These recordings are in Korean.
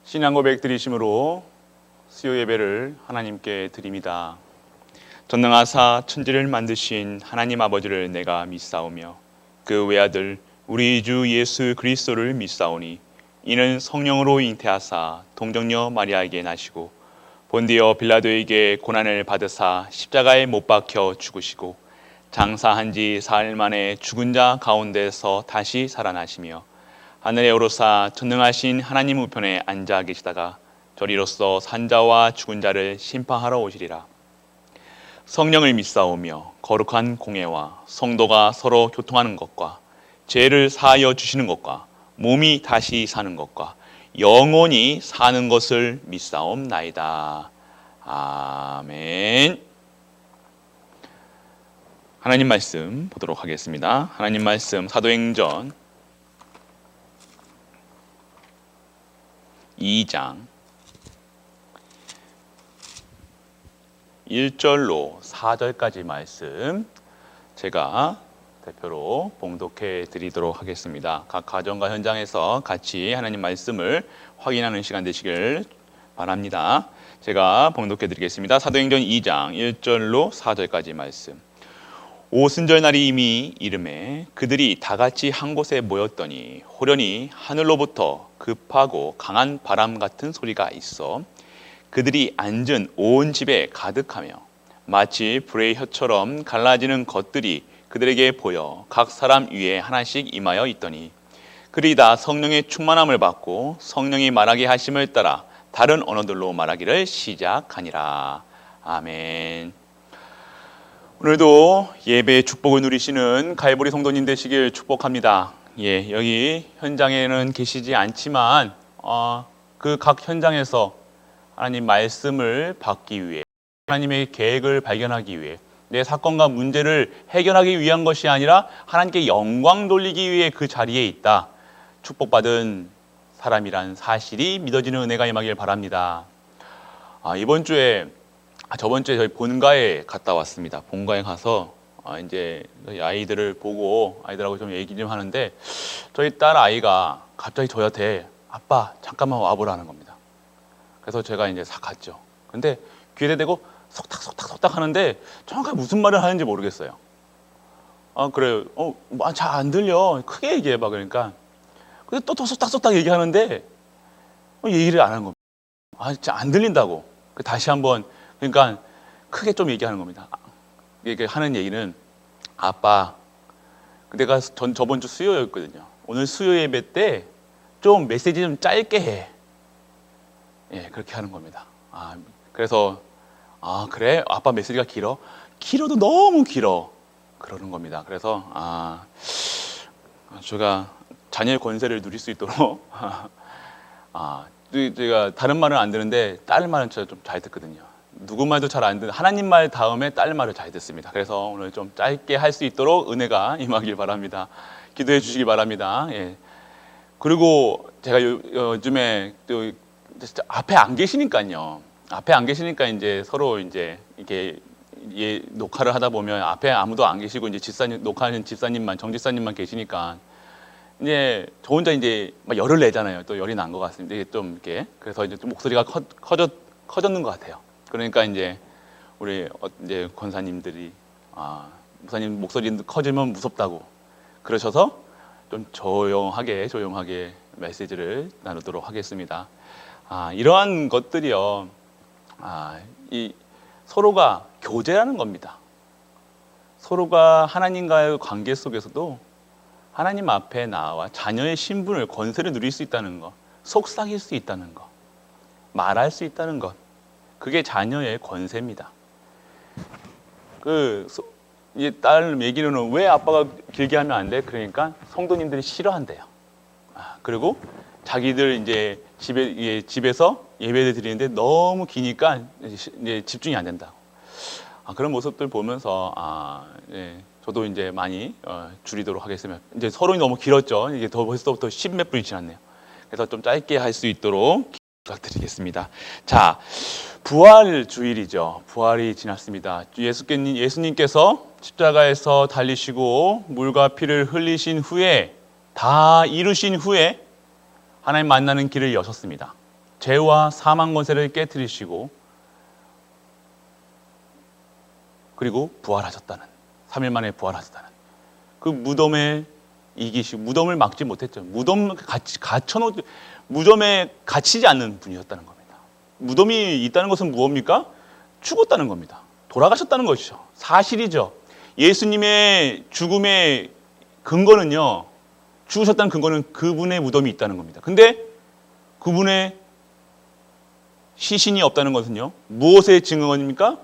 신앙 고백 드리심으로 수요 예배를 하나님께 드립니다. 전능하사 천지를 만드신 하나님 아버지를 내가 믿사오며 그 외아들 우리 주 예수 그리스도를 믿사오니 이는 성령으로 잉태하사 동정녀 마리아에게 나시고 본디오 빌라도에게 고난을 받으사 십자가에 못 박혀 죽으시고 장사한 지 사흘 만에 죽은 자 가운데서 다시 살아나시며 하늘에 오르사 전능하신 하나님 우편에 앉아 계시다가 저리로서 산자와 죽은 자를 심판하러 오시리라. 성령을 믿사오며 거룩한 공예와 성도가 서로 교통하는 것과 죄를 사하여 주시는 것과 몸이 다시 사는 것과 영원히 사는 것을 믿사옵나이다. 아멘. 하나님 말씀 보도록 하겠습니다. 하나님 말씀 사도행전 2장 1절로 4절까지 말씀 제가 대표로 봉독해 드리도록 하겠습니다. 각 가정과 현장에서 같이 하나님 말씀을 확인하는 시간 되시길 바랍니다. 제가 봉독해 드리겠습니다. 사도행전 2장 1절로 4절까지 말씀. 오순절 날이 이미 이름에 그들이 다 같이 한 곳에 모였더니 호련히 하늘로부터 급하고 강한 바람 같은 소리가 있어 그들이 앉은 온 집에 가득하며 마치 불의 혀처럼 갈라지는 것들이 그들에게 보여 각 사람 위에 하나씩 임하여 있더니 그들이 다 성령의 충만함을 받고 성령이 말하게 하심을 따라 다른 언어들로 말하기를 시작하니라. 아멘. 오늘도 예배의 축복을 누리시는 갈보리 성도님 되시길 축복합니다. 여기 현장에는 계시지 않지만 그 각 현장에서 하나님 말씀을 받기 위해 하나님의 계획을 발견하기 위해 내 사건과 문제를 해결하기 위한 것이 아니라 하나님께 영광 돌리기 위해 그 자리에 있다. 축복받은 사람이란 사실이 믿어지는 은혜가 임하길 바랍니다. 저번 주에 저희 본가에 갔다 왔습니다. 본가에 가서 이제 아이들을 보고 아이들하고 좀 얘기 좀 하는데 저희 딸 아이가 갑자기 저한테 아빠 잠깐만 와보라는 겁니다. 그래서 제가 이제 싹 갔죠. 근데 귀에 대고 속닥속닥 하는데 정확하게 무슨 말을 하는지 모르겠어요. 그래요. 잘 안 들려. 크게 얘기해봐. 그러니까. 근데 또 속닥속닥 얘기하는데 얘기를 안 하는 겁니다. 진짜 안 들린다고. 다시 한번 그러니까 크게 좀 얘기하는 겁니다. 이게 하는 얘기는 아빠, 내가 저번 주 수요였거든요. 오늘 수요 예배 때 좀 메시지 좀 짧게 해. 그렇게 하는 겁니다. 그래서 그래? 아빠 메시지가 길어? 길어도 너무 길어. 그러는 겁니다. 그래서 제가 자녀의 권세를 누릴 수 있도록 제가 다른 말은 안 듣는데 딸 말은 좀 잘 듣거든요. 누구 말도 잘 안 듣는 하나님 말 다음에 딸 말을 잘 듣습니다. 그래서 오늘 좀 짧게 할 수 있도록 은혜가 임하길 바랍니다. 기도해 주시기 바랍니다. 그리고 제가 요즘에 또 앞에 안 계시니까요. 앞에 안 계시니까 이제 서로 이제 이렇게 녹화를 하다 보면 앞에 아무도 안 계시고 이제 녹화하는 집사님만 정집사님만 계시니까 이제 저 혼자 이제 막 열을 내잖아요. 또 열이 난 것 같습니다. 이게 좀 이렇게 그래서 이제 좀 목소리가 커졌는 것 같아요. 그러니까 이제 우리 이제 권사님들이 목사님 목소리 커지면 무섭다고 그러셔서 좀 조용하게 메시지를 나누도록 하겠습니다. 이러한 것들이요, 이 서로가 교제라는 겁니다. 서로가 하나님과의 관계 속에서도 하나님 앞에 나와 자녀의 신분을 권세를 누릴 수 있다는 것, 속삭일 수 있다는 것, 말할 수 있다는 것, 그게 자녀의 권세입니다. 이 딸 얘기로는 왜 아빠가 길게 하면 안 돼? 그러니까 성도님들이 싫어한대요. 그리고 자기들 이제 집에서 예배를 드리는데 너무 기니까 이제 집중이 안 된다고. 그런 모습들 보면서 저도 이제 많이 줄이도록 하겠습니다. 이제 서론이 너무 길었죠. 이게 벌써부터 10몇 분이 지났네요. 그래서 좀 짧게 할 수 있도록 부탁드리겠습니다. 자, 부활 주일이죠. 부활이 지났습니다. 예수님께서 십자가에서 달리시고 물과 피를 흘리신 후에 다 이루신 후에 하나님 만나는 길을 여셨습니다. 죄와 사망 권세를 깨뜨리시고 그리고 부활하셨다는, 3일 만에 부활하셨다는, 그 무덤에 이기시고 무덤을 막지 못했죠. 무덤에 갇히지 않는 분이었다는 겁니다. 무덤이 있다는 것은 무엇입니까? 죽었다는 겁니다. 돌아가셨다는 것이죠. 사실이죠. 예수님의 죽음의 근거는요, 죽으셨다는 근거는 그분의 무덤이 있다는 겁니다. 근데 그분의 시신이 없다는 것은요, 무엇의 증언입니까?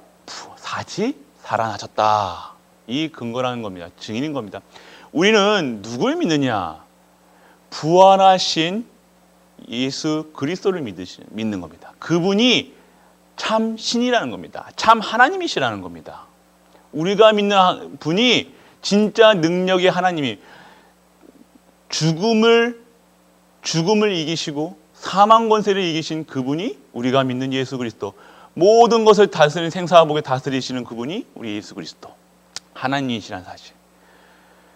살아나셨다. 이 근거라는 겁니다. 증인인 겁니다. 우리는 누굴 믿느냐? 부활하신 예수 그리스도를 믿는 겁니다. 그분이 참 신이라는 겁니다. 참 하나님이시라는 겁니다. 우리가 믿는 분이 진짜 능력의 하나님이 죽음을 이기시고 사망 권세를 이기신 그분이 우리가 믿는 예수 그리스도, 모든 것을 다스리는 생사화복에 다스리시는 그분이 우리 예수 그리스도 하나님이시라는 사실,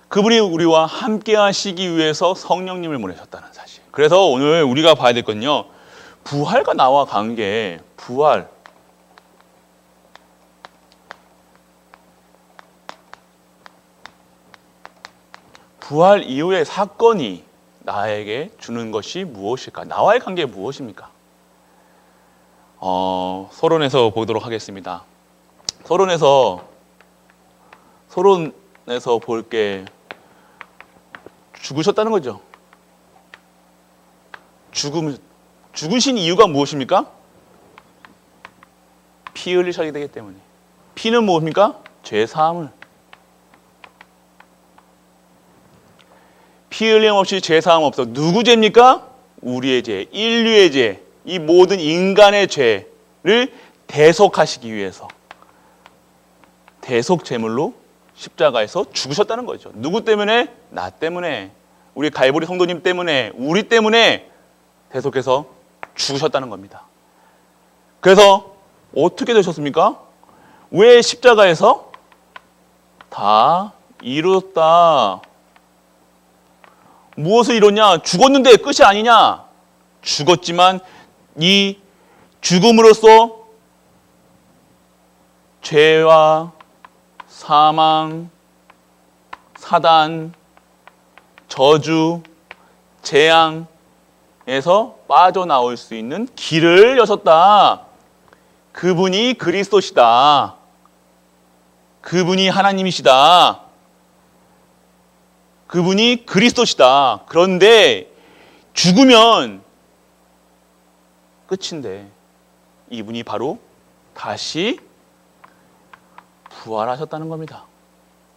그분이 우리와 함께 하시기 위해서 성령님을 보내셨다는 사실. 그래서 오늘 우리가 봐야 될 건요, 부활과 나와 관계, 부활 이후의 사건이 나에게 주는 것이 무엇일까? 나와의 관계가 무엇입니까? 서론에서 보도록 하겠습니다. 서론에서 볼 게 죽으셨다는 거죠. 죽으신 이유가 무엇입니까? 피 흘리셔야 되기 때문에. 피는 무엇입니까? 죄 사함을. 피 흘림 없이 죄 사함 없어. 누구 죄입니까? 우리의 죄, 인류의 죄, 이 모든 인간의 죄를 대속하시기 위해서 대속 제물로 십자가에서 죽으셨다는 거죠. 누구 때문에? 나 때문에, 우리 갈보리 성도님 때문에, 우리 때문에 대속해서 죽으셨다는 겁니다. 그래서 어떻게 되셨습니까? 왜 십자가에서 다 이루었다. 무엇을 이뤘냐? 죽었는데 끝이 아니냐? 죽었지만 이 죽음으로써 죄와 사망, 사단, 저주, 재앙에서 빠져나올 수 있는 길을 여셨다. 그분이 그리스도시다. 그분이 하나님이시다. 그분이 그리스도시다. 그런데 죽으면 끝인데 이분이 바로 다시 부활하셨다는 겁니다.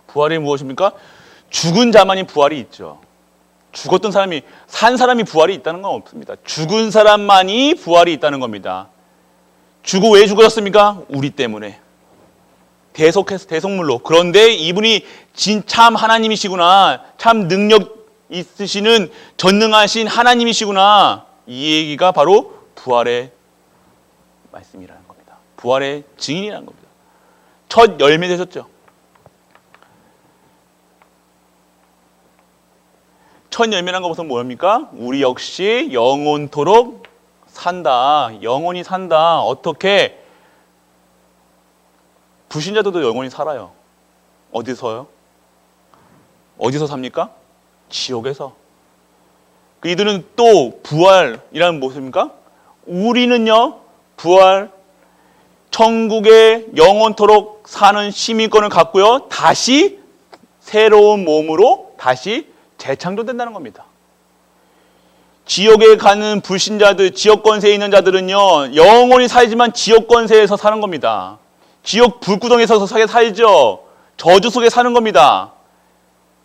부활이 무엇입니까? 죽은 자만이 부활이 있죠. 죽었던 사람이, 산 사람이 부활이 있다는 건 없습니다. 죽은 사람만이 부활이 있다는 겁니다. 왜 죽으셨습니까? 우리 때문에. 대속물로. 그런데 이분이 참 하나님이시구나. 참 능력 있으시는 전능하신 하나님이시구나. 이 얘기가 바로 부활의 말씀이라는 겁니다. 부활의 증인이라는 겁니다. 첫 열매 되셨죠. 첫 열매라는 것은 뭡니까? 우리 역시 영원토록 산다. 영원히 산다. 어떻게? 불신자들도 영원히 살아요. 어디서요? 어디서 삽니까? 지옥에서. 이들은 또 부활이라는 무엇입니까? 우리는요, 부활, 천국에 영원토록 사는 시민권을 갖고요, 다시 새로운 몸으로 다시 재창조된다는 겁니다. 지옥에 가는 불신자들, 지옥 권세에 있는 자들은요, 영원히 살지만 지옥 권세에서 사는 겁니다. 지옥 불구덩이에서 살죠. 저주 속에 사는 겁니다.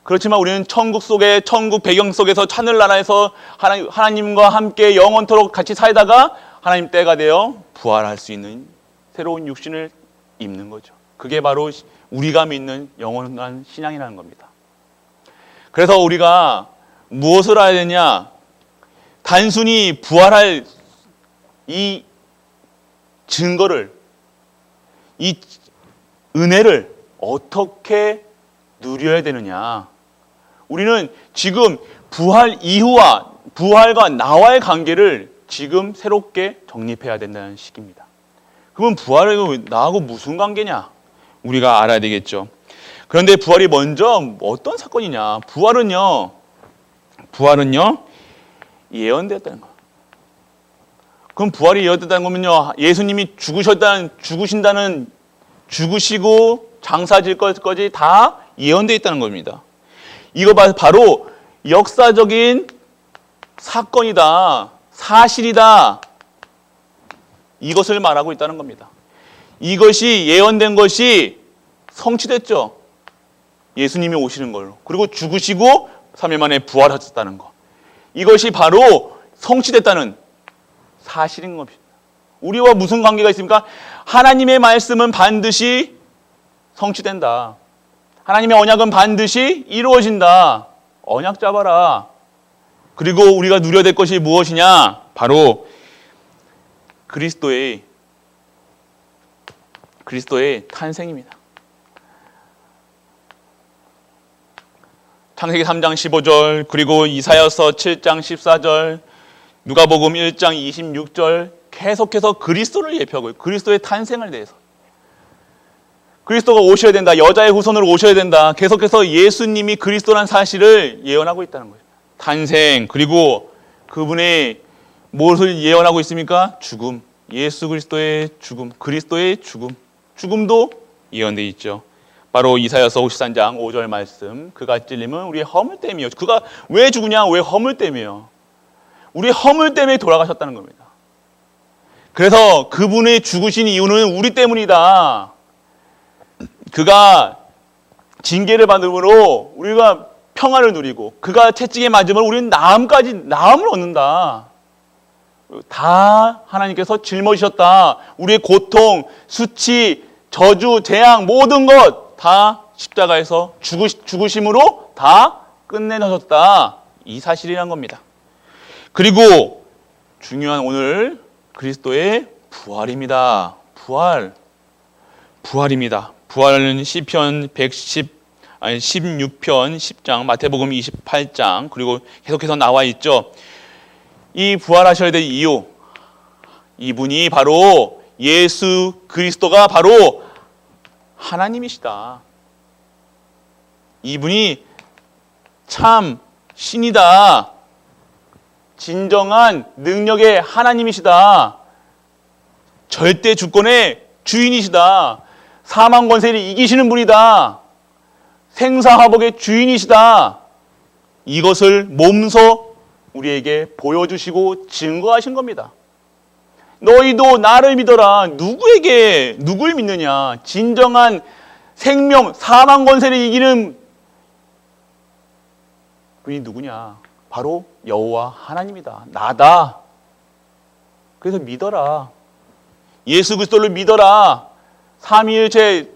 그렇지만 우리는 천국 속에, 천국 배경 속에서, 하늘나라에서 하나님과 함께 영원토록 같이 살다가 하나님 때가 되어 부활할 수 있는 새로운 육신을 입는 거죠. 그게 바로 우리가 믿는 영원한 신앙이라는 겁니다. 그래서 우리가 무엇을 해야 되냐? 단순히 부활할 이 증거를, 이 은혜를 어떻게 누려야 되느냐? 우리는 지금 부활 이후와 부활과 나와의 관계를 지금 새롭게 정립해야 된다는 시기입니다. 그러면 부활이 나하고 무슨 관계냐? 우리가 알아야 되겠죠. 그런데 부활이 먼저 어떤 사건이냐? 부활은요 예언되었다는 거예요. 그럼 부활이 예언됐다는 거면요, 예수님이 죽으시고 장사질 것까지 다 예언되어 있다는 겁니다. 이거 바로 역사적인 사건이다, 사실이다, 이것을 말하고 있다는 겁니다. 이것이 예언된 것이 성취됐죠. 예수님이 오시는 걸로. 그리고 죽으시고 3일 만에 부활하셨다는 것. 이것이 바로 성취됐다는 사실인 겁니다. 우리와 무슨 관계가 있습니까? 하나님의 말씀은 반드시 성취된다. 하나님의 언약은 반드시 이루어진다. 언약 잡아라. 그리고 우리가 누려야 될 것이 무엇이냐? 바로 그리스도의 탄생입니다. 창세기 3장 15절, 그리고 이사야서 7장 14절, 누가복음 1장 26절, 계속해서 그리스도를 예표하고 그리스도의 탄생을 대해서, 그리스도가 오셔야 된다, 여자의 후손으로 오셔야 된다, 계속해서 예수님이 그리스도란 사실을 예언하고 있다는 거예요. 탄생, 그리고 그분의 무엇을 예언하고 있습니까? 죽음, 예수 그리스도의 죽음, 그리스도의 죽음, 죽음도 예언되어 있죠. 바로 이사야서 53장 5절 말씀, 그가 찔림은 우리의 허물 때문이요. 그가 왜 죽으냐? 왜 허물 때문이요. 우리의 허물 때문에 돌아가셨다는 겁니다. 그래서 그분의 죽으신 이유는 우리 때문이다. 그가 징계를 받음으로 우리가 평안을 누리고, 그가 채찍에 맞으면 우리는 나음을 얻는다. 다 하나님께서 짊어지셨다. 우리의 고통, 수치, 저주, 재앙, 모든 것 다 십자가에서 죽으심으로 다 끝내놓으셨다. 이 사실이란 겁니다. 그리고 중요한 오늘 그리스도의 부활입니다. 부활입니다. 부활은 시편 16편 10장, 마태복음 28장, 그리고 계속해서 나와 있죠. 이 부활하셔야 될 이유, 이분이 바로 예수 그리스도가 바로 하나님이시다. 이분이 참 신이다. 진정한 능력의 하나님이시다. 절대 주권의 주인이시다. 사망 권세를 이기시는 분이다. 생사화복의 주인이시다. 이것을 몸소 우리에게 보여주시고 증거하신 겁니다. 너희도 나를 믿어라. 누굴 믿느냐? 진정한 생명, 사망 권세를 이기는 분이 누구냐? 바로 여호와 하나님이다. 나다. 그래서 믿어라. 예수 그리스도를 믿어라. 삼위일체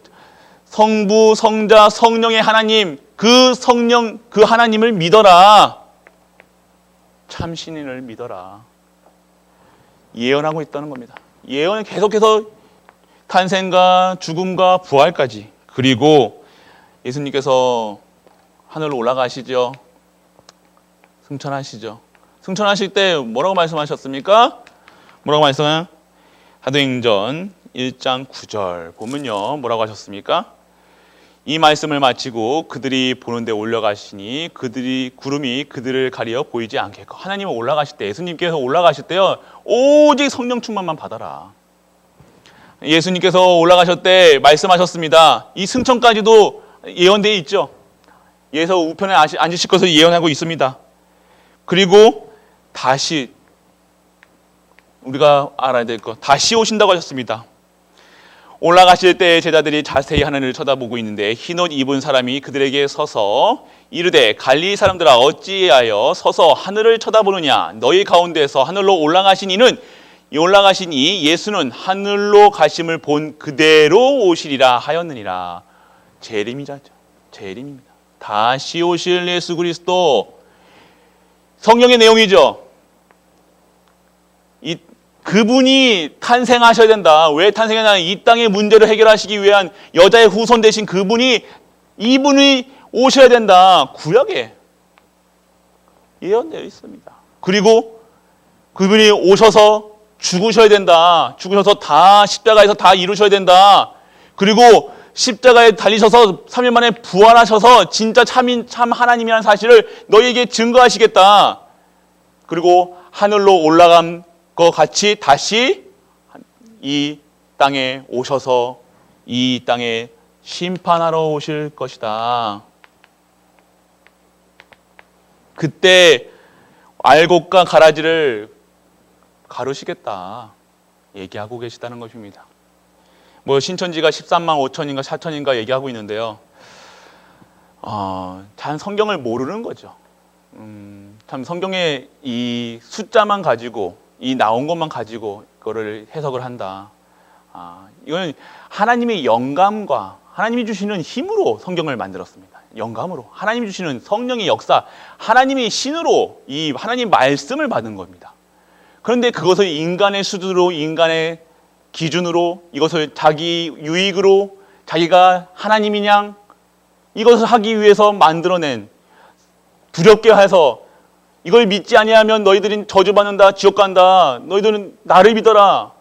성부, 성자, 성령의 하나님, 그 성령, 그 하나님을 믿어라. 참 신인을 믿어라. 예언하고 있다는 겁니다. 예언은 계속해서 탄생과 죽음과 부활까지. 그리고 예수님께서 하늘로 올라가시죠. 승천하시죠. 승천하실 때 뭐라고 말씀하셨습니까? 뭐라고 말씀하세요? 사도행전 1장 9절 보면요, 뭐라고 하셨습니까? 이 말씀을 마치고 그들이 보는 데 올라가시니 구름이 그들을 가리어 보이지 않겠고. 하나님은 올라가실 때, 예수님께서 올라가실 때요, 오직 성령 충만만 받아라. 예수님께서 올라가실 때 말씀하셨습니다. 이 승천까지도 예언되어 있죠. 예수 우편에 앉으실 것을 예언하고 있습니다. 그리고 다시 우리가 알아야 될 것, 다시 오신다고 하셨습니다. 올라가실 때 제자들이 자세히 하늘을 쳐다보고 있는데 흰옷 입은 사람이 그들에게 서서 이르되 갈릴리 사람들아 어찌하여 서서 하늘을 쳐다보느냐? 너희 가운데서 하늘로 올라가신 이 예수는 하늘로 가심을 본 그대로 오시리라 하였느니라. 재림입니다. 다시 오실 예수 그리스도. 성경의 내용이죠. 그분이 탄생하셔야 된다. 왜 탄생했냐? 이 땅의 문제를 해결하시기 위한 여자의 후손 되신 이분이 오셔야 된다. 구약에 예언되어 있습니다. 그리고 그분이 오셔서 죽으셔야 된다. 죽으셔서 다 십자가에서 다 이루셔야 된다. 그리고 십자가에 달리셔서 3일 만에 부활하셔서 진짜 참 하나님이라는 사실을 너희에게 증거하시겠다. 그리고 하늘로 올라간 것 같이 다시 이 땅에 오셔서 이 땅에 심판하러 오실 것이다. 그때 알곡과 가라지를 가르시겠다 얘기하고 계시다는 것입니다. 뭐 신천지가 13만 5천인가 4천인가 얘기하고 있는데요. 잘 성경을 모르는 거죠. 참 성경의 이 숫자만 가지고 이 나온 것만 가지고 그거를 해석을 한다. 이건 하나님의 영감과 하나님이 주시는 힘으로 성경을 만들었습니다. 영감으로 하나님이 주시는 성령의 역사, 하나님의 신으로 이 하나님 말씀을 받은 겁니다. 그런데 그것을 인간의 수준으로 인간의 기준으로 이것을 자기 유익으로 자기가 하나님이냐 이것을 하기 위해서 만들어낸 두렵게 해서 이걸 믿지 아니하면 너희들은 저주받는다 지옥 간다 너희들은 나를 믿어라.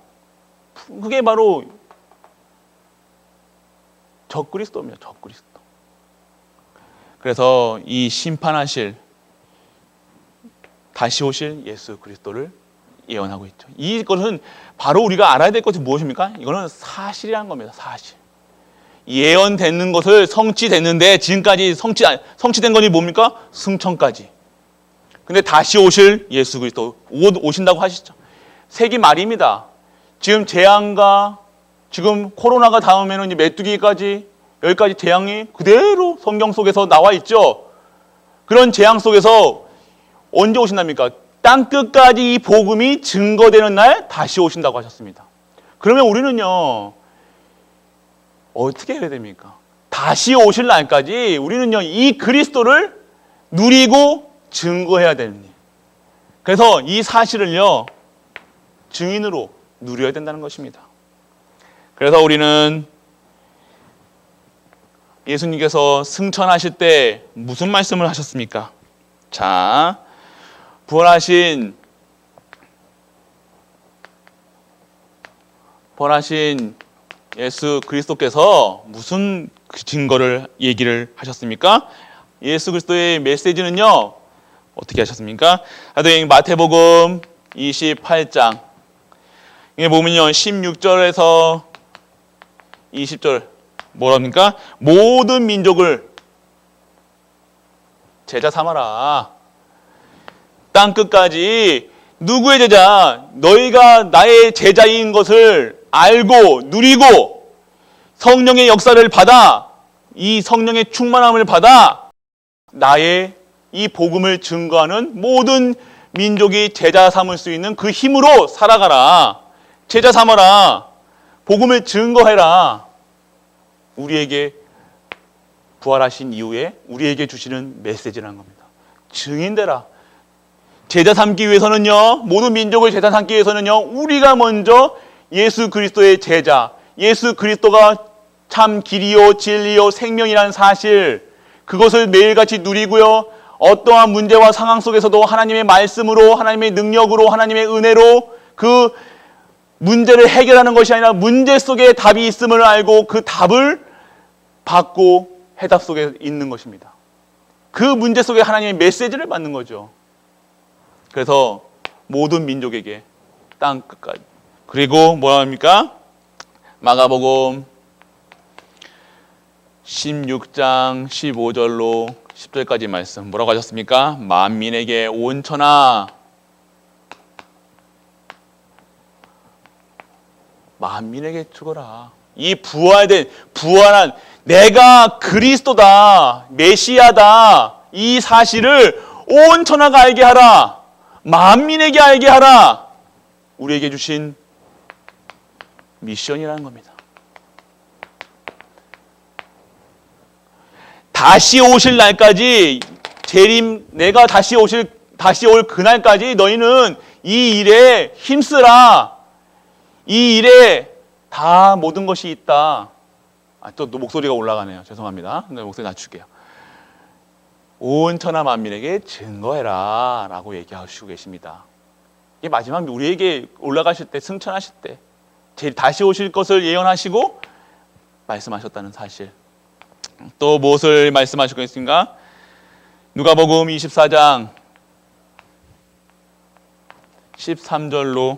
그게 바로 적그리스도입니다. 적그리스도. 그래서 이 심판하실 다시 오실 예수 그리스도를 예언하고 있죠. 이것은 바로 우리가 알아야 될 것이 무엇입니까? 이거는 사실이라는 겁니다. 사실. 예언되는 것을 성취됐는데 지금까지 성취된 것이 뭡니까? 승천까지. 근데 다시 오실 예수 그리스도 오신다고 하시죠. 세기 말입니다. 지금 재앙과 지금 코로나가 다음에는 이제 메뚜기까지 여기까지 재앙이 그대로 성경 속에서 나와 있죠. 그런 재앙 속에서 언제 오신답니까? 땅 끝까지 이 복음이 증거되는 날 다시 오신다고 하셨습니다. 그러면 우리는요 어떻게 해야 됩니까? 다시 오실 날까지 우리는요 이 그리스도를 누리고 증거해야 됩니다. 그래서 이 사실을요 증인으로 누려야 된다는 것입니다. 그래서 우리는 예수님께서 승천하실 때 무슨 말씀을 하셨습니까? 자, 부활하신 예수 그리스도께서 무슨 증거를 얘기를 하셨습니까? 예수 그리스도의 메시지는요 어떻게 하셨습니까? 마태복음 28장 이게 보면요 16절에서 20절 뭐랍니까? 모든 민족을 제자 삼아라. 땅 끝까지 누구의 제자? 너희가 나의 제자인 것을 알고 누리고 성령의 역사를 받아 이 성령의 충만함을 받아 나의 이 복음을 증거하는 모든 민족이 제자 삼을 수 있는 그 힘으로 살아가라. 제자 삼아라. 복음을 증거해라. 우리에게 부활하신 이후에 우리에게 주시는 메시지라는 겁니다. 증인되라. 제자 삼기 위해서는요, 모든 민족을 제자 삼기 위해서는요, 우리가 먼저 예수 그리스도의 제자, 예수 그리스도가 참 길이요, 진리요, 생명이라는 사실, 그것을 매일같이 누리고요, 어떠한 문제와 상황 속에서도 하나님의 말씀으로, 하나님의 능력으로, 하나님의 은혜로 그 문제를 해결하는 것이 아니라 문제 속에 답이 있음을 알고 그 답을 받고 해답 속에 있는 것입니다. 그 문제 속에 하나님의 메시지를 받는 거죠. 그래서 모든 민족에게 땅 끝까지. 그리고 뭐라 합니까? 마가복음 16장 15절로 10절까지 말씀 뭐라고 하셨습니까? 만민에게 온천하 만민에게 죽어라. 이 부활한 내가 그리스도다, 메시아다, 이 사실을 온 천하가 알게 하라. 만민에게 알게 하라. 우리에게 주신 미션이라는 겁니다. 다시 오실 날까지 내가 다시 올 그날까지 너희는 이 일에 힘쓰라. 이 일에 다 모든 것이 있다. 또 목소리가 올라가네요. 죄송합니다. 목소리 낮출게요. 온 천하 만민에게 증거해라 라고 얘기하시고 계십니다. 이게 마지막 우리에게 올라가실 때, 승천하실 때 제일 다시 오실 것을 예언하시고 말씀하셨다는 사실. 또 무엇을 말씀하시고 있습니까? 누가복음 24장 13절로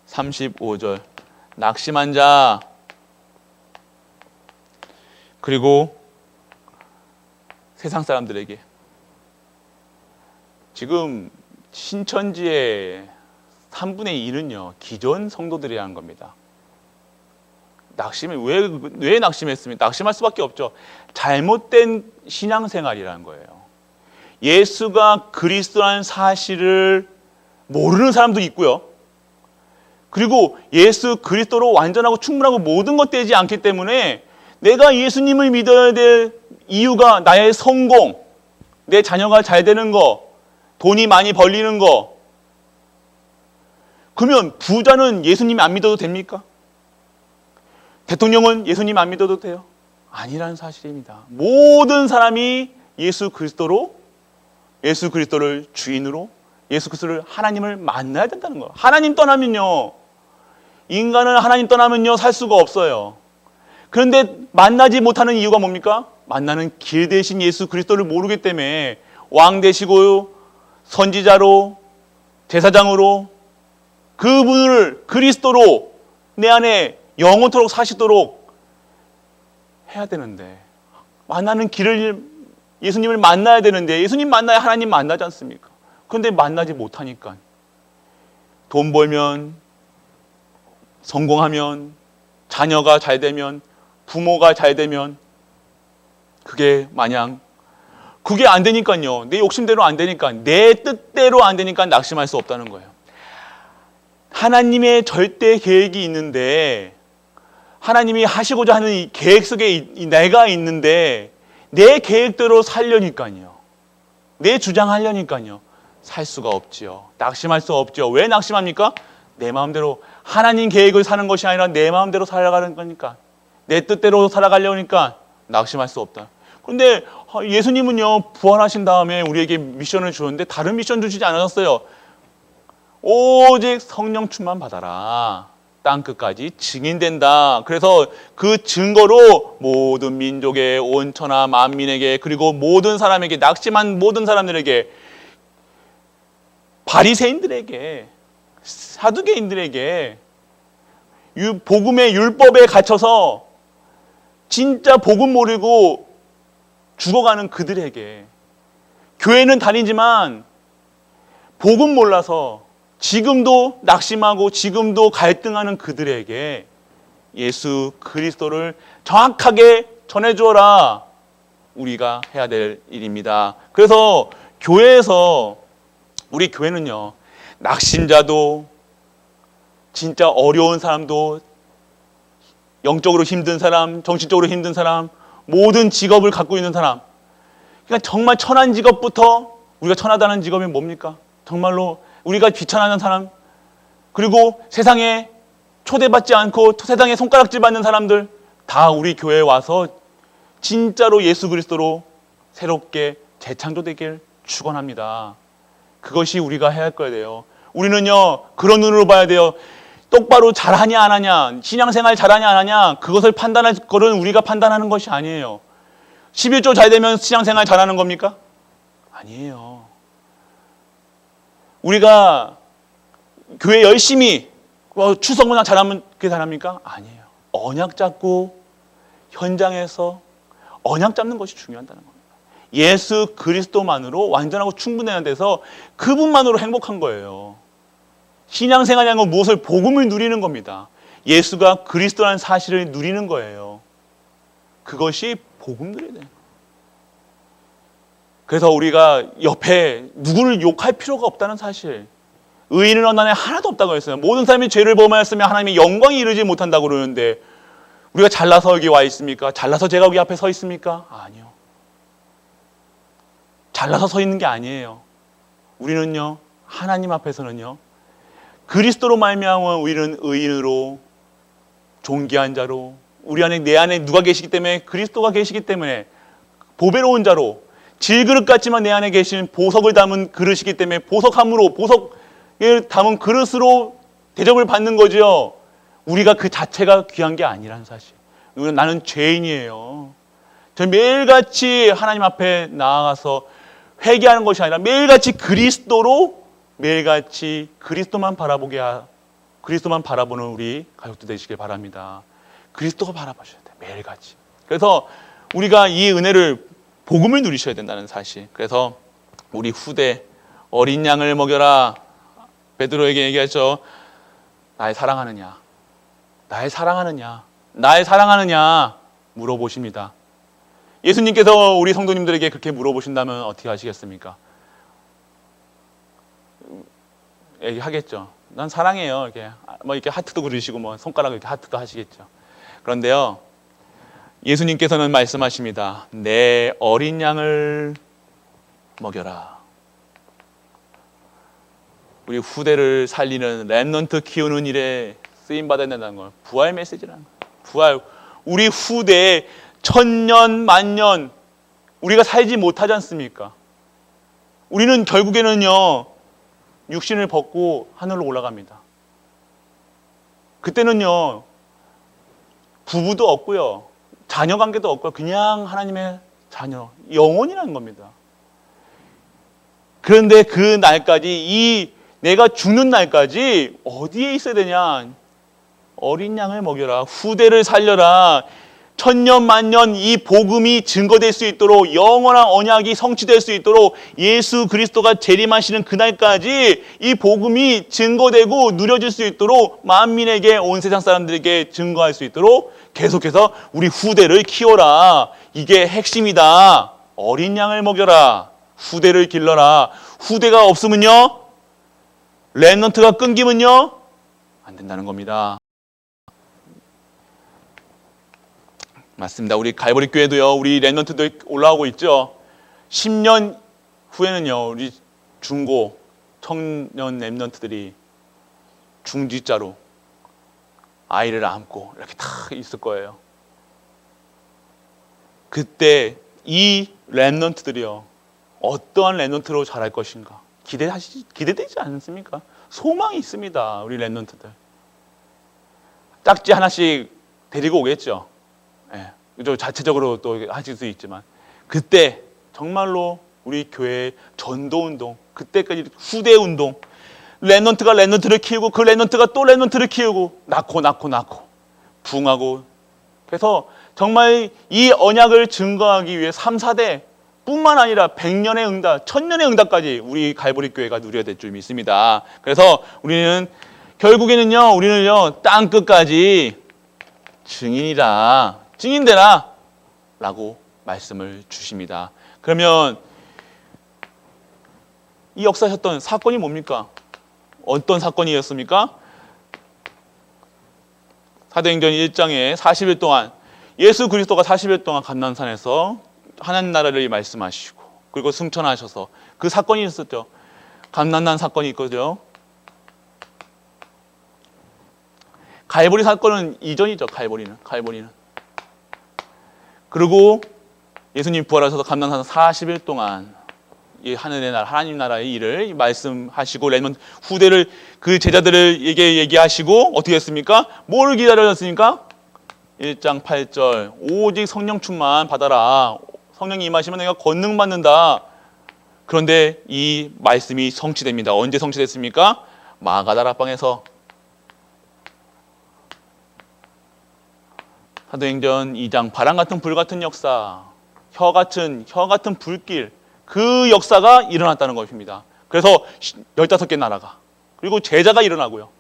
35절. 낙심한 자 그리고 세상 사람들에게, 지금 신천지의 3분의 1은요 기존 성도들이라는 겁니다. 왜 낙심했습니까? 낙심할 수밖에 없죠. 잘못된 신앙생활이라는 거예요. 예수가 그리스도라는 사실을 모르는 사람도 있고요. 그리고 예수 그리스도로 완전하고 충분하고 모든 것 되지 않기 때문에 내가 예수님을 믿어야 될 이유가 나의 성공, 내 자녀가 잘 되는 거, 돈이 많이 벌리는 거. 그러면 부자는 예수님 안 믿어도 됩니까? 대통령은 예수님 안 믿어도 돼요? 아니라는 사실입니다. 모든 사람이 예수 그리스도를 주인으로, 예수 그리스도를 하나님을 만나야 된다는 거예요. 하나님 떠나면요, 인간은 하나님 떠나면요 살 수가 없어요. 그런데 만나지 못하는 이유가 뭡니까? 만나는 길 대신 예수 그리스도를 모르기 때문에 왕 되시고 선지자로, 제사장으로, 그분을 그리스도로 내 안에 영원토록 사시도록 해야 되는데, 만나는 길을, 예수님을 만나야 되는데, 예수님 만나야 하나님 만나지 않습니까? 그런데 만나지 못하니까 돈 벌면, 성공하면, 자녀가 잘 되면, 부모가 잘 되면 그게 안 되니까요. 내 욕심대로 안 되니까, 내 뜻대로 안 되니까 낙심할 수 없다는 거예요. 하나님의 절대 계획이 있는데, 하나님이 하시고자 하는 이 계획 속에 내가 있는데 내 계획대로 살려니까요, 내 주장하려니까요 살 수가 없지요. 낙심할 수 없죠. 왜 낙심합니까? 내 마음대로, 하나님 계획을 사는 것이 아니라 내 마음대로 살아가는 거니까, 내 뜻대로 살아가려니까 낙심할 수 없다. 그런데 예수님은요 부활하신 다음에 우리에게 미션을 주는데 다른 미션 주시지 않았어요. 오직 성령 충만 받아라, 땅끝까지 증인된다. 그래서 그 증거로 모든 민족에, 온 천하 만민에게, 그리고 모든 사람에게, 낙심한 모든 사람들에게, 바리새인들에게, 사두개인들에게, 복음의 율법에 갇혀서 진짜 복음 모르고 죽어가는 그들에게, 교회는 다니지만 복음 몰라서 지금도 낙심하고 지금도 갈등하는 그들에게 예수 그리스도를 정확하게 전해주어라, 우리가 해야 될 일입니다. 그래서 교회에서, 우리 교회는요 낙심자도, 진짜 어려운 사람도, 영적으로 힘든 사람, 정신적으로 힘든 사람, 모든 직업을 갖고 있는 사람, 그러니까 정말 천한 직업부터, 우리가 천하다는 직업이 뭡니까? 정말로 우리가 비천하는 사람, 그리고 세상에 초대받지 않고 세상에 손가락질 받는 사람들 다 우리 교회에 와서 진짜로 예수 그리스도로 새롭게 재창조되길 축원합니다. 그것이 우리가 해야 할 거예요. 우리는요 그런 눈으로 봐야 돼요. 똑바로 잘하냐 안 하냐, 신앙생활 잘하냐 안 하냐, 그것을 판단할 거는 우리가 판단하는 것이 아니에요. 11조 잘 되면 신앙생활 잘하는 겁니까? 아니에요. 우리가 교회 열심히 추석문화 잘하면 그게 잘합니까? 아니에요. 언약 잡고 현장에서 언약 잡는 것이 중요하다는 겁니다. 예수 그리스도만으로 완전하고 충분해야 돼서 그분만으로 행복한 거예요. 신앙생활이라는 건 무엇을? 복음을 누리는 겁니다. 예수가 그리스도라는 사실을 누리는 거예요. 그것이 복음 누려야 돼요. 그래서 우리가 옆에 누구를 욕할 필요가 없다는 사실. 의인은 어느 날 하나도 없다고 했어요. 모든 사람이 죄를 범하였으면 하나님의 영광이 이르지 못한다고 그러는데, 우리가 잘나서 여기 와 있습니까? 잘나서 제가 여기 앞에 서 있습니까? 아니요. 잘나서 서 있는 게 아니에요. 우리는요 하나님 앞에서는요 그리스도로 말미암아 우리는 의인으로, 존귀한 자로, 우리 안에, 내 안에 누가 계시기 때문에? 그리스도가 계시기 때문에 보배로운 자로, 질그릇 같지만 내 안에 계신 보석을 담은 그릇이기 때문에 보석함으로, 보석 담은 그릇으로 대접을 받는 거죠. 우리가 그 자체가 귀한 게 아니라는 사실. 나는 죄인이에요. 저 매일같이 하나님 앞에 나아가서 회개하는 것이 아니라 매일같이 매일같이 그리스도만 바라보는 우리 가족들 되시길 바랍니다. 그리스도가 바라보셔야 돼. 매일같이. 그래서 우리가 이 은혜를 복음을 누리셔야 된다는 사실. 그래서 우리 후대 어린 양을 먹여라. 베드로에게 얘기하죠. 나를 사랑하느냐? 나를 사랑하느냐? 나를 사랑하느냐? 물어보십니다. 예수님께서 우리 성도님들에게 그렇게 물어보신다면 어떻게 하시겠습니까? 얘기하겠죠. 난 사랑해요. 이렇게 하트도 그리시고 손가락 이렇게 하트도 하시겠죠. 그런데요, 예수님께서는 말씀하십니다. 내 어린 양을 먹여라. 우리 후대를 살리는 렘넌트 키우는 일에 쓰임 받아야 된다는 걸 부활 메시지라는 거예요. 부활. 우리 후대에 천년 만년 우리가 살지 못하지 않습니까? 우리는 결국에는요, 육신을 벗고 하늘로 올라갑니다. 그때는요, 부부도 없고요, 자녀 관계도 없고요, 그냥 하나님의 자녀, 영혼이라는 겁니다. 그런데 그 날까지, 내가 죽는 날까지 어디에 있어야 되냐? 어린 양을 먹여라. 후대를 살려라. 천년 만년 이 복음이 증거될 수 있도록, 영원한 언약이 성취될 수 있도록, 예수 그리스도가 재림하시는 그날까지 이 복음이 증거되고 누려질 수 있도록, 만민에게, 온 세상 사람들에게 증거할 수 있도록 계속해서 우리 후대를 키워라. 이게 핵심이다. 어린 양을 먹여라. 후대를 길러라. 후대가 없으면요, 렘넌트가 끊기면요, 안 된다는 겁니다. 맞습니다. 우리 갈보리 교회도요, 우리 렘넌트들 올라오고 있죠. 10년 후에는요, 우리 중고 청년 렘넌트들이 중지자로 아이를 안고 이렇게 다 있을 거예요. 그때 이 렘넌트들이요, 어떠한 렘넌트로 자랄 것인가 기대되지 않습니까? 소망이 있습니다. 우리 렘넌트들. 짝지 하나씩 데리고 오겠죠. 예, 자체적으로 또 하실 수 있지만, 그때 정말로 우리 교회의 전도운동, 그때까지 후대 운동, 렘넌트가 렘넌트를 키우고 그 렘넌트가 또 렘넌트를 키우고 낳고 부흥하고, 그래서 정말 이 언약을 증거하기 위해 3, 4대 뿐만 아니라 100년의 응답, 1000년의 응답까지 우리 갈보리 교회가 누려야 될 줄 믿습니다. 그래서 우리는 결국에는요, 땅 끝까지 증인되라 라고 말씀을 주십니다. 그러면 이 역사하셨던 사건이 뭡니까? 어떤 사건이었습니까? 사도행전 1장에 40일 동안 예수 그리스도가 40일 동안 감난산에서 하나님 나라를 말씀하시고, 그리고 승천하셔서 그 사건이 있었죠. 감난산 사건이 있거든요. 갈보리 사건은 이전이죠. 갈보리는. 그리고 예수님 부활하셔서 감난산 40일 동안 이 하늘의 나라, 하나님 나라의 일을 말씀하시고, 렘넌트 후대를, 그 제자들에게 얘기하시고, 어떻게 했습니까? 뭘 기다렸습니까? 1장 8절 오직 성령 충만 받아라. 성령이 임하시면 내가 권능 받는다. 그런데 이 말씀이 성취됩니다. 언제 성취됐습니까? 마가다라 방에서. 사도행전 2장 바람 같은 불 같은 역사, 혀 같은 불길, 그 역사가 일어났다는 것입니다. 그래서 15개 나라가, 그리고 제자가 일어나고요.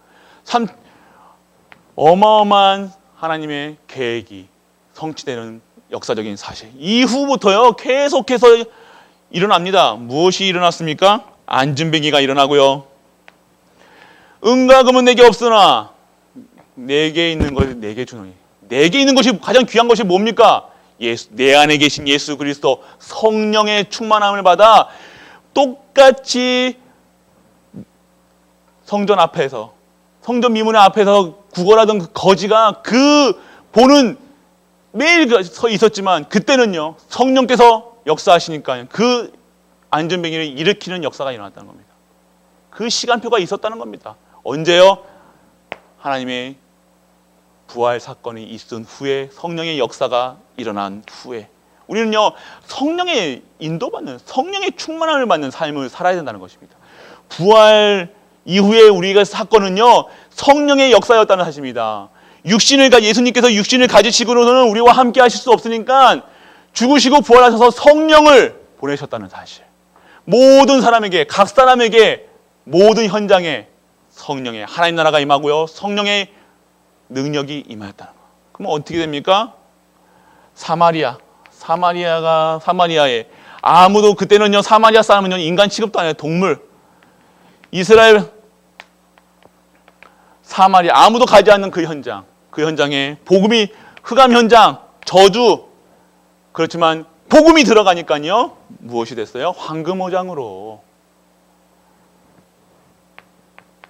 어마어마한 하나님의 계획이 성취되는 역사적인 사실. 이후부터요, 계속해서 일어납니다. 무엇이 일어났습니까? 안진뱅이가 일어나고요. 은과 금은 내게 없으나 내게 있는 것을 내게 주노니. 내게 있는 것이 가장 귀한 것이 뭡니까? 내 안에 계신 예수 그리스도 성령의 충만함을 받아 똑같이 성전 앞에서, 성전 미문의 앞에서 구걸하던 그 거지가 그 보는 매일 서 있었지만, 그때는요, 성령께서 역사하시니까 그 안전뱅이를 일으키는 역사가 일어났다는 겁니다. 그 시간표가 있었다는 겁니다. 언제요? 하나님의 부활 사건이 있은 후에, 성령의 역사가 일어난 후에 우리는요 성령의 인도받는, 성령의 충만함을 받는 삶을 살아야 된다는 것입니다. 부활 이후에 우리가 사건은요 성령의 역사였다는 사실입니다. 예수님께서 육신을 가지시고는 우리와 함께 하실 수 없으니까 죽으시고 부활하셔서 성령을 보내셨다는 사실. 모든 사람에게, 각 사람에게, 모든 현장에 성령의 하나님 나라가 임하고요 성령의 능력이 임하였다는 거. 그럼 어떻게 됩니까? 사마리아에 아무도, 그때는요 사마리아 사람은요 인간 취급도 안 해요. 동물. 이스라엘 사마리아, 아무도 가지 않는 그 현장, 그 현장에 복음이, 흑암 현장, 저주. 그렇지만 복음이 들어가니까요 무엇이 됐어요? 황금오장으로.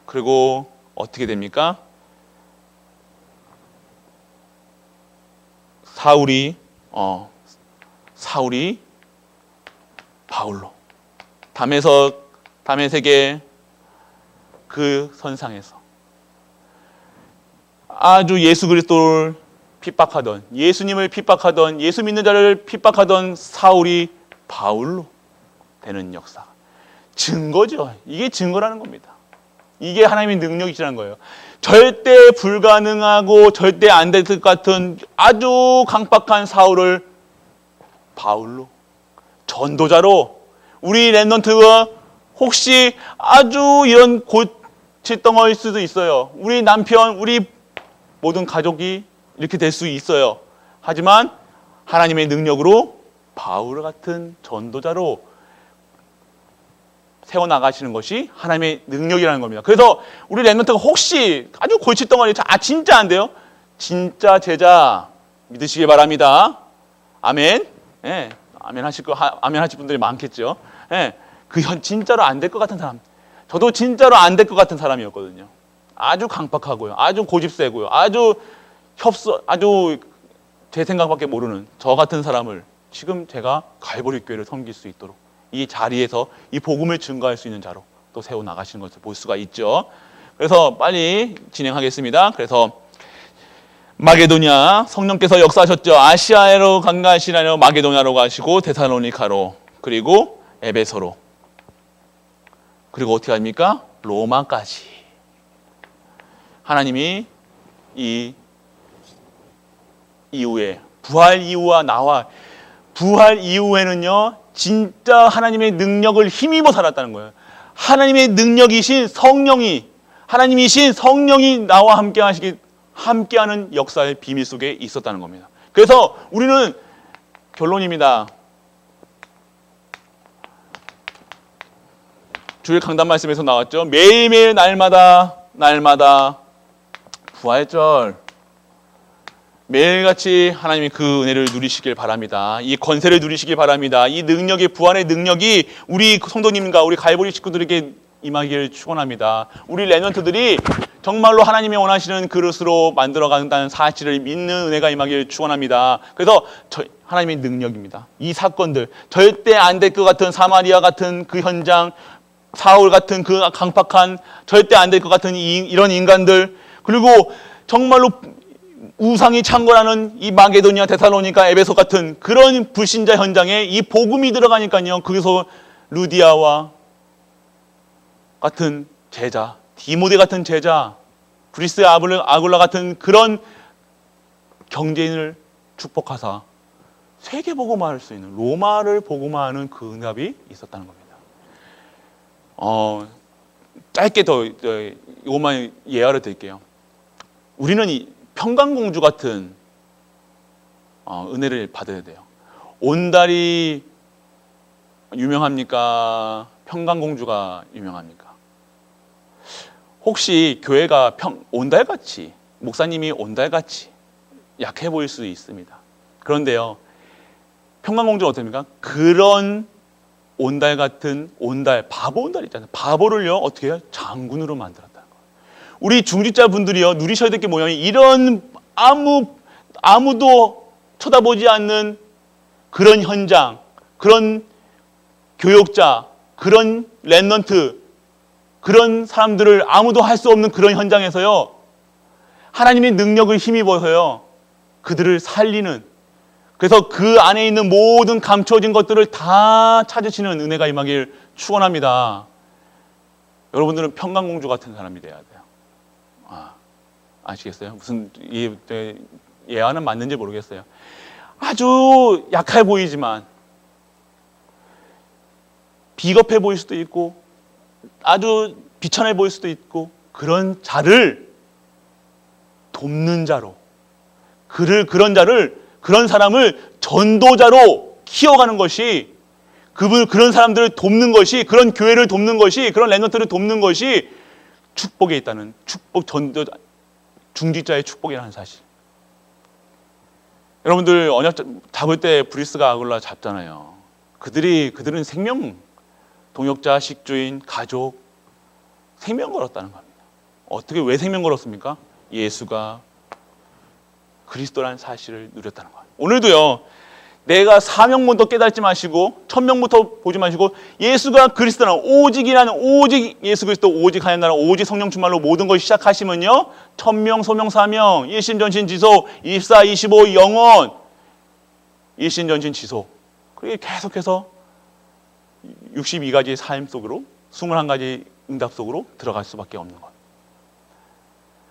그리고 어떻게 됩니까? 사울이 바울로, 다메섹의 그 선상에서 아주 예수 그리스도를 핍박하던, 예수님을 핍박하던, 예수 믿는 자를 핍박하던 사울이 바울로 되는 역사. 증거죠. 이게 증거라는 겁니다. 이게 하나님의 능력이시라는 거예요. 절대 불가능하고 절대 안 될 것 같은 아주 강박한 사울을 바울로, 전도자로, 우리 렘넌트가 혹시 아주 이런 골칫덩어리일 수도 있어요. 우리 남편, 우리 모든 가족이 이렇게 될 수 있어요. 하지만 하나님의 능력으로 바울 같은 전도자로 세워나가시는 것이 하나님의 능력이라는 겁니다. 그래서 우리 렘넌트가 혹시 아주 골칫덩어리, 진짜 안 돼요? 진짜 제자 믿으시기 바랍니다. 아멘. 예, 아멘 하실 분들이 많겠죠. 예, 진짜로 안 될 것 같은 사람. 저도 진짜로 안 될 것 같은 사람이었거든요. 아주 강박하고요. 아주 고집세고요. 아주 제 생각밖에 모르는 저 같은 사람을 지금 제가 갈보리 교회를 섬길 수 있도록 이 자리에서 이 복음을 증거할 수 있는 자로 또 세워나가시는 것을 볼 수가 있죠. 그래서 빨리 진행하겠습니다. 그래서 마게도냐, 성령께서 역사하셨죠. 아시아로 간가시라뇨, 마게도냐로 가시고 데살로니카로, 그리고 에베소로, 그리고 어떻게 합니까? 로마까지. 하나님이 이 이후에, 부활 이후와 나와, 부활 이후에는요 진짜 하나님의 능력을 힘입어 살았다는 거예요. 하나님의 능력이신 성령이, 하나님이신 성령이 나와 함께하는 역사의 비밀 속에 있었다는 겁니다. 그래서 우리는, 결론입니다. 주일 강단 말씀에서 나왔죠. 매일매일 날마다 부활절, 매일같이 하나님이 그 은혜를 누리시길 바랍니다. 이 권세를 누리시길 바랍니다. 이 능력의, 부활의 능력이 우리 성도님과 우리 갈보리 식구들에게 임하기를 축원합니다. 우리 렘넌트들이 정말로 하나님이 원하시는 그릇으로 만들어간다는 사실을 믿는 은혜가 임하기를 축원합니다. 그래서 하나님의 능력입니다. 이 사건들, 절대 안 될 것 같은 사마리아 같은 그 현장, 사울 같은 그 강팍한, 절대 안 될 것 같은 이런 인간들, 그리고 정말로 우상이 창궐하는 이 마게도냐, 데살로니가, 에베소 같은 그런 불신자 현장에 이 복음이 들어가니까요, 거기서 루디아와 같은 제자, 디모데 같은 제자, 브리스 아굴라 같은 그런 경제인을 축복하사 세계 복음화할 수 있는, 로마를 복음화하는 그 응답이 있었다는 겁니다. 짧게 더 이것만 예화를 드릴게요. 우리는 이 평강공주 같은 은혜를 받아야 돼요. 온달이 유명합니까? 평강공주가 유명합니까? 혹시 교회가 온달같이, 목사님이 온달같이 약해 보일 수 있습니다. 그런데요, 평강공주는 어떻습니까? 그런 온달 같은 바보 온달 있잖아요. 바보를요, 어떻게 해요? 장군으로 만들었다는 거예요. 우리 중직자 분들이요, 누리셔야 될 게 뭐냐면, 이런 아무도 쳐다보지 않는 그런 현장, 그런 교역자, 그런 렘넌트, 그런 사람들을 아무도 할 수 없는 그런 현장에서요, 하나님의 능력을 힘입어서요, 그들을 살리는, 그래서 그 안에 있는 모든 감춰진 것들을 다 찾으시는 은혜가 임하길 축원합니다. 여러분들은 평강공주 같은 사람이 돼야 돼요. 아시겠어요? 무슨 예화는 맞는지 모르겠어요. 아주 약해 보이지만, 비겁해 보일 수도 있고, 아주 비천해 보일 수도 있고, 그런 자를 돕는 자로, 그런 사람을 전도자로 키워가는 것이, 그런 사람들을 돕는 것이, 그런 교회를 돕는 것이, 그런 렘넌트를 돕는 것이 축복에 있다는, 중직자의 축복이라는 사실. 여러분들 언약 잡을 때 브리스가 아굴라 잡잖아요. 그들은 생명, 동역자, 식주인, 가족, 생명 걸었다는 겁니다. 어떻게, 왜 생명 걸었습니까? 예수가 그리스도라는 사실을 누렸다는 거예요. 오늘도요, 내가 사명부터 깨닫지 마시고, 천명부터 보지 마시고, 예수가 그리스도라는, 오직 예수 그리스도, 오직 하나님 나라, 오직 성령 충만으로 모든 것을 시작하시면요, 천명, 소명, 사명, 일신, 전신, 지속, 24, 25, 영원, 일신, 전신, 지속. 그렇게 계속해서 62가지의 삶 속으로, 21가지 응답 속으로 들어갈 수밖에 없는 것.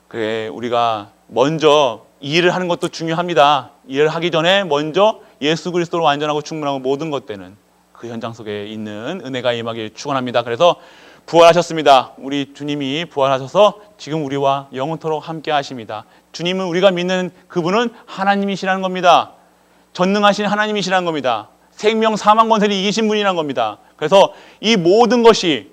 그래, 우리가 먼저 이 일을 하는 것도 중요합니다. 이 일을 하기 전에 먼저 예수 그리스도로 완전하고 충분하고 모든 것 되는 그 현장 속에 있는 은혜가 임하길 축원합니다. 그래서 부활하셨습니다. 우리 주님이 부활하셔서 지금 우리와 영원토록 함께 하십니다. 주님은, 우리가 믿는 그분은 하나님이시라는 겁니다. 전능하신 하나님이시라는 겁니다. 생명, 사망, 권세를 이기신 분이라는 겁니다. 그래서 이 모든 것이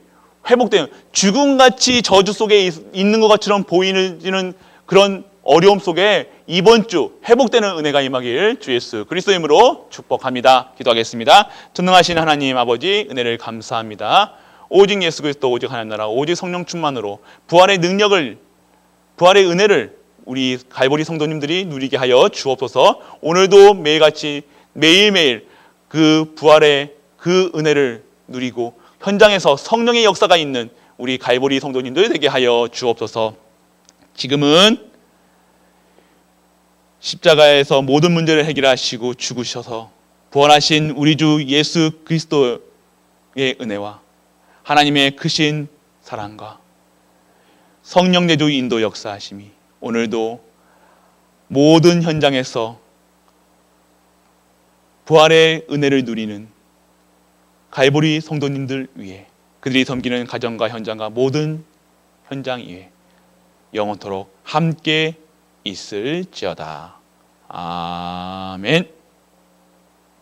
회복되는, 죽음같이 저주 속에 있는 것처럼 보이는 그런 어려움 속에 이번 주 회복되는 은혜가 임하길 주 예수 그리스도의 이름으로 축복합니다. 기도하겠습니다. 전능하신 하나님 아버지, 은혜를 감사합니다. 오직 예수 그리스도, 오직 하나님 나라, 오직 성령 충만으로 부활의 능력을, 부활의 은혜를 우리 갈보리 성도님들이 누리게 하여 주옵소서. 오늘도 매일같이 매일매일 그 부활의 그 은혜를 누리고 현장에서 성령의 역사가 있는 우리 갈보리 성도님들 되게 하여 주옵소서. 지금은 십자가에서 모든 문제를 해결하시고 죽으셔서 부활하신 우리 주 예수 그리스도의 은혜와 하나님의 크신 사랑과 성령 내주 인도 역사하심이 오늘도 모든 현장에서 부활의 은혜를 누리는 갈보리 성도님들 위해, 그들이 섬기는 가정과 현장과 모든 현장 위에 영원토록 함께 있을지어다. 아멘.